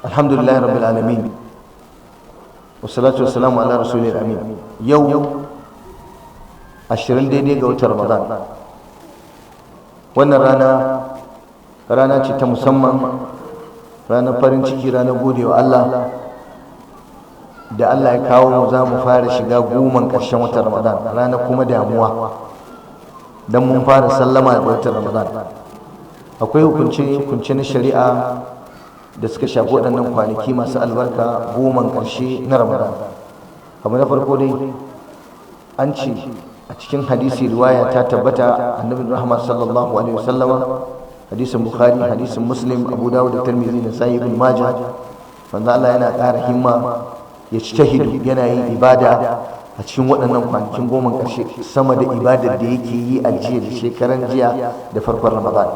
Alhamdulillah rabbil alamin. Wassalatu wassalamu ala rasulil amin. Yau 20 daidai ga watan Ramadan. Wannan rana ce ta musamman, ranar farin ciki, ranar godewa Allah da Allah ya kawo mu za mu fara shiga goman ƙarshen watan Ramadan, ranar kuma damuwa don mun fara sallama da watan Ramadan. Akwai hukunce na shari'a da suka shafi waɗannan kwanaki masu albarka, goman ƙarshe na Ramadan. Abu na farko dai, an ce a cikin hadisi riwaya ta tabbata, annabi Muhammad sallallahu alaihi wasallama, hadisin Bukhari, hadisin Muslim, Abu Dawud da Tirmidhi da Sahih Ibn Majah, wanda Allah yana ƙara himma, ya shahidu, yana yin ibada a cikin waɗannan kwanakin goman ƙarshe sama da ibadar da yake yi a jiya da shekaran jiya da farkon Ramadan.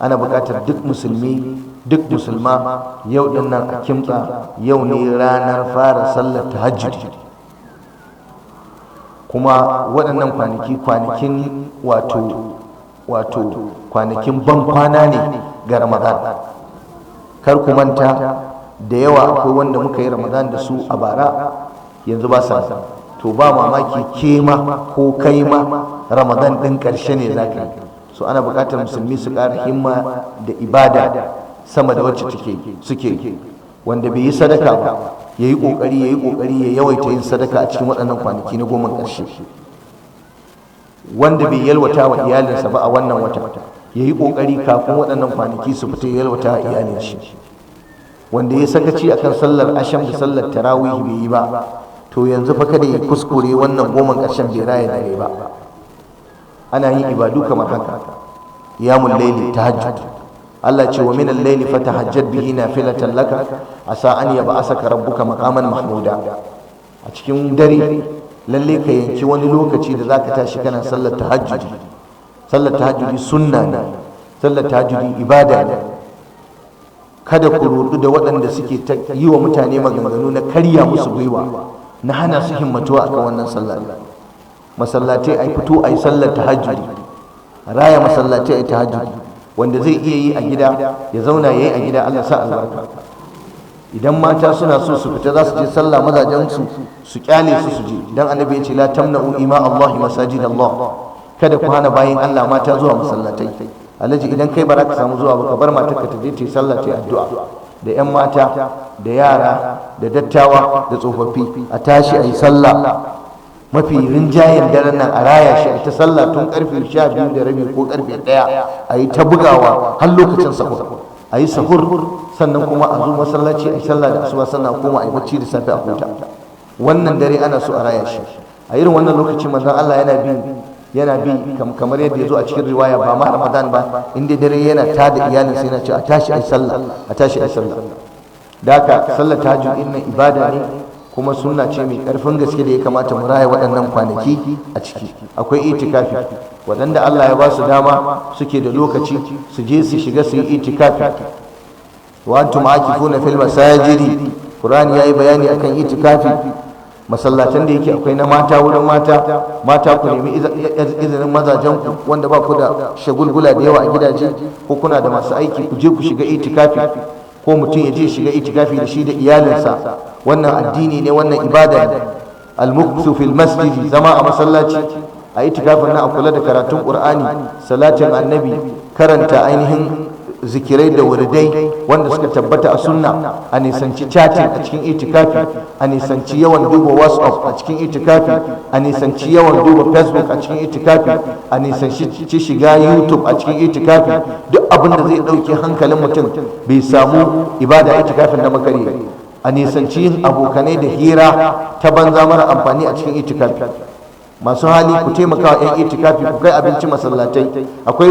Ana buƙatar duk musulmi, duk musulma, yau din nan a kimtsa, yau ne ranar fara sallar tahajjud. Kuma waɗannan kwanakin wato kwanakin ban kwana ne ga Ramadan. Kar ku manta, da yawa akwai wanda muka yi Ramadan da su a bara, yanzu ba sa, to ba mamaki ke ma ko kai ma Ramadan ɗin ƙarshe ne za ka yi. So ana buƙatar musulmi su ƙara himma da ibada sama da wacce suke. Wanda bai yi sadaka ba, ya yi ƙoƙari ya yawaita yin sadaka a cikin waɗannan kwanaki na goma ƙarshe. Wanda bai yalwata wa iyalinsa ba a wannan wata, ya yi ƙoƙari kafin waɗannan kwanaki su fita ya yalwata wa iyalin shi. Wanda ya sakaci akan sallar asham da sallar tarawih bai yi ba, to yanzu fa kada ya kuskure wannan goma ƙarshen bai raya dare ba. Ana yin ibadu kamar haka: qiyamul layli, tahajjud. Allah ce wa min al-layli fatahajjad bihi nafilatan laka asa an yab'asaka rabbuka maqaman mahmuda. A cikin dare lalle ka yanki wani lokaci da zaka tashi kana sallar tahajjudi. Sallar tahajjudi sunna ne, sallar tahajjudi ibada ne. Kada ku rudu da waɗanda suke yi wa mutane maganganu na karya musu gwiwa, na hana su himmatuwa akan wannan sallar. Masallatai ai fito ai sallar tahajjudi, raya masallatai ai tahajjudi. Wanda zai iya yi a gida ya zauna ya yi a gida, Allah sa albarka. Idan mata suna so su fita za su je sallah, mazajen su kyale su je, dan annabi ya ce la tamna'u ima Allah masajid Allah. Kada ku hana bayin Allah mata zuwa masallatai. Alhaji idan kai ba za ka samu zuwa ba, ka bar matarka ta je ta yi sallah, ta yi addu'a. Da 'yan mata da yara da dattawa da tsofaffi a tashi a yi sallah. Mafi rinjayen daren nan a raya shi, a ta sallah tun karfe 12:30 ko karfe 1 a yi ta bugawa har lokacin sahur. A yi sahur sannan kuma a zo masallaci a yi sallah da asuba, sannan kuma a yi bacci da safe a huta. Wannan dare ana so a raya shi. A irin wannan lokacin manzon Allah yana bi kamar yadda ya zo a cikin riwaya, ba ma Ramadan ba, inda dare yana tada iyalinsa yana ce a tashi a yi sallah, a tashi a yi sallah. Da haka sallar tahajjud din nan ibada ne, kuma sunna ce mai ƙarfin gaske da ya kamata mu raya waɗannan kwanaki a ciki. Akwai itikafi, waɗanda Allah ya ba su dama suke da lokaci su je su shiga su yi itikafi. Wa antum aakifuna fil masajidi, Qur'ani yayi bayani akan itikafi. Masallatan da yake akwai na mata, wurin mata ku nemi izinin mazajen ku, wanda ba ku da shagulgula da yawa a gidaje, ko kuna da masu aiki, ku je ku shiga itikafi. Ko mutum ya je shiga itikafi da shi da iyalinsa, wannan addini ne, wannan ibada ne. Al-muqtu fil masjid, zama a masallaci a itikafin na a kula da karatun Qur'ani, salatin annabi, karanta ainihin zikirai da wuridai wanda suka tabbata a sunna, a nisanci chatting a cikin itikafi, a nisanci yawan duba WhatsApp a cikin itikafi, a nisanci yawan duba Facebook a cikin itikafi, a nisanci shiga YouTube a cikin itikafi. Duk abin da zai dauke hankalin mutum bai samu ibada itikafin da makare. A nisanci yin abokanai da hira ta banza mara amfani a cikin itikafi. Masu hali ku taimaka wa 'yan itikafi, ku kai abinci masallatai, akwai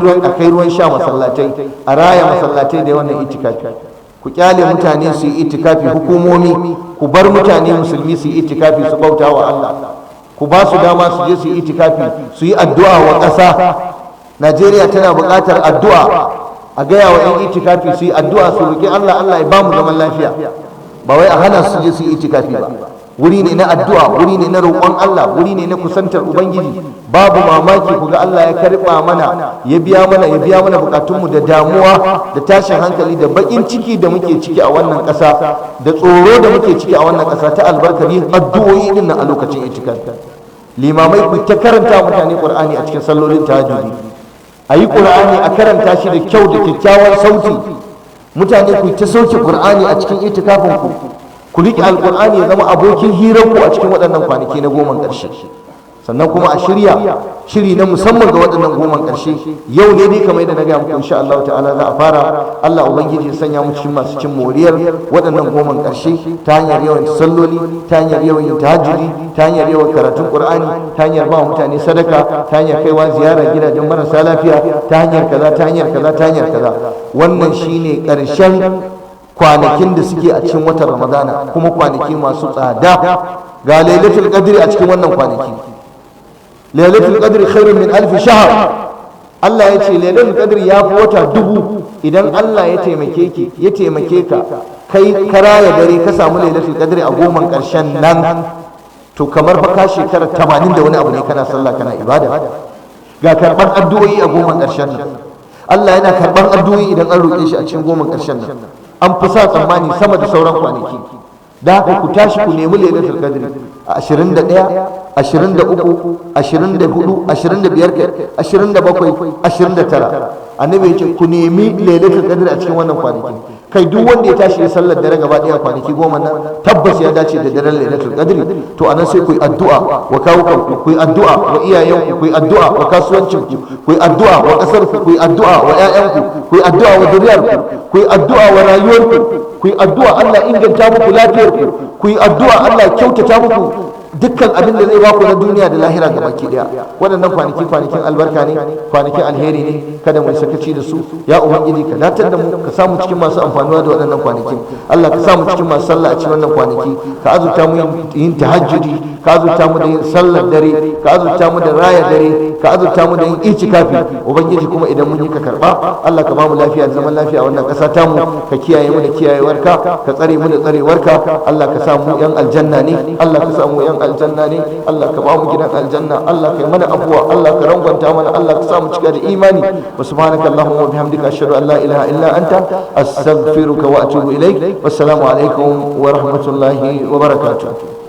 ruwan sha masallatai, a raya masallatai da wannan itikafi. Ku kyale mutane su yi itikafi, hukumomi ku bar mutane musulmi su yi itikafi, su bauta wa Allah. Ku ba su dama su je su yi itikafi, su yi addu'a wa ƙasa. Najeriya tana buƙatar addu'a, a gaya wa 'yan itikafi su yi addu'a, su roƙi Allah, Allah ya ba mu zaman lafiya, ba wai a hana su je su yi itikafi ba. Wuri ne na addu'a, wuri ne na roƙon Allah, wuri ne na kusantar Ubangiji. babu mamaki ku ga Allah ya karba mana ya biya mana bukatunmu da damuwa da tashin hankali da bakin ciki da muke ciki a wannan ƙasa da tsoro da muke ciki a wannan ƙasa ta albarkar yin addu'o'i din nan a lokacin itikaf. Limamai ku ta karanta mutane Qur'ani a cikin sallolin tahajjudi, a yi Qur'ani a karanta shi da kyau da kyakkyawan sauti. Mutane ku ta sauke Qur'ani a cikin itikafin ku riƙe alƙur'ani ya zama abokin hirar ku a cikin waɗannan kwanaki na goman ƙarshe. Sannan kuma a shiri na musamman ga waɗannan goman ƙarshe. Yau ne dai kamar da na gaya muku insha Allah ta'ala za a fara. Allah ubangiji ya sanya mu cikin masu cin moriyar waɗannan goman ƙarshe ta hanyar yawan salloli, ta hanyar yawan yin tahajjudi, ta hanyar yawan karatun Qur'ani, ta hanyar ba mutane sadaka, ta hanyar kaiwa ziyara gidajen marasa lafiya, ta hanyar kaza, ta hanyar kaza, ta hanyar kaza. Wannan shine ƙarshen kwanakin da suke a cikin watan Ramadana, kuma kwanaki masu tsada. Ga Lailatul Qadri a cikin wannan kwanaki. Lailatul Qadri khairun min alf shahr. Allah ya ce Lailatul Qadri ya fi wata dubu. Idan Allah ya taimake ka kai karaya dare ka samu Lailatul Qadri a goman karshen nan, to kamar fa ka shekara 80 da wani abu ne kana sallah kana ibada. Ga karban addu'o'i a goman karshen nan. Allah yana karban addu'o'i idan an roƙe shi a cikin goman karshen nan. An fi sa tsammani sama da sauran kwanaki. Da haka ku tashi ku nemi Lailatul Qadri a 21, 23, 24, 25, 27, 29. Annabi ya ce ku nemi Lailatul Qadri a cikin wannan kwanaki. Kai duk wanda ya tashi ya sallar dare gaba daya kwanaki goma nan tabbas ya dace da daren Lailatul Qadri. To anan sai ku yi addu'a wa kawukanku, ku yi addu'a wa iyayenku, ku yi addu'a wa kasuwancinku, ku yi addu'a wa kasarku, ku yi addu'a wa ƴaƴanku, ku yi addu'a wa zuriyarku, ku yi addu'a wa rayuwarku, ku yi addu'a Allah inganta muku lafiyarku, ku yi addu'a Allah kyautata muku dukkan abin da zai baku na duniya da lahira ga baki daya. Waɗannan kwanakin albarka ne, kwanakin alheri ne, kada mu sakaci da su. Ya ubangiji ka datar da mu, ka samu cikin masu amfanuwa da waɗannan kwanakin. Allah ka samu cikin masu sallah a cikin wannan kwanaki, ka azurta mu yin tahajjudi, ka azurta mu da yin sallar dare, ka azurta mu da raya dare, ka azurta mu da yin itikafi. Ubangiji kuma idan mun yi ka karba, Allah ka ba mu lafiya da zaman lafiya a wannan ƙasa tamu, ka kiyaye mu da kiyayewarka, ka tsare mu da tsarewarka. Allah ka sa mu yan aljanna ne, Allah ka sa mu yan aljanna ne, Allah ka ba mu gidan aljanna, Allah ka yi mana abuwa, Allah ka rangwanta mana, Allah ka sa mu cika da imani. Wa subhanaka allahumma wa bihamdika ashhadu an la ilaha illa anta astaghfiruka wa atubu ilaik. Wassalamu alaikum wa rahmatullahi wa barakatuh.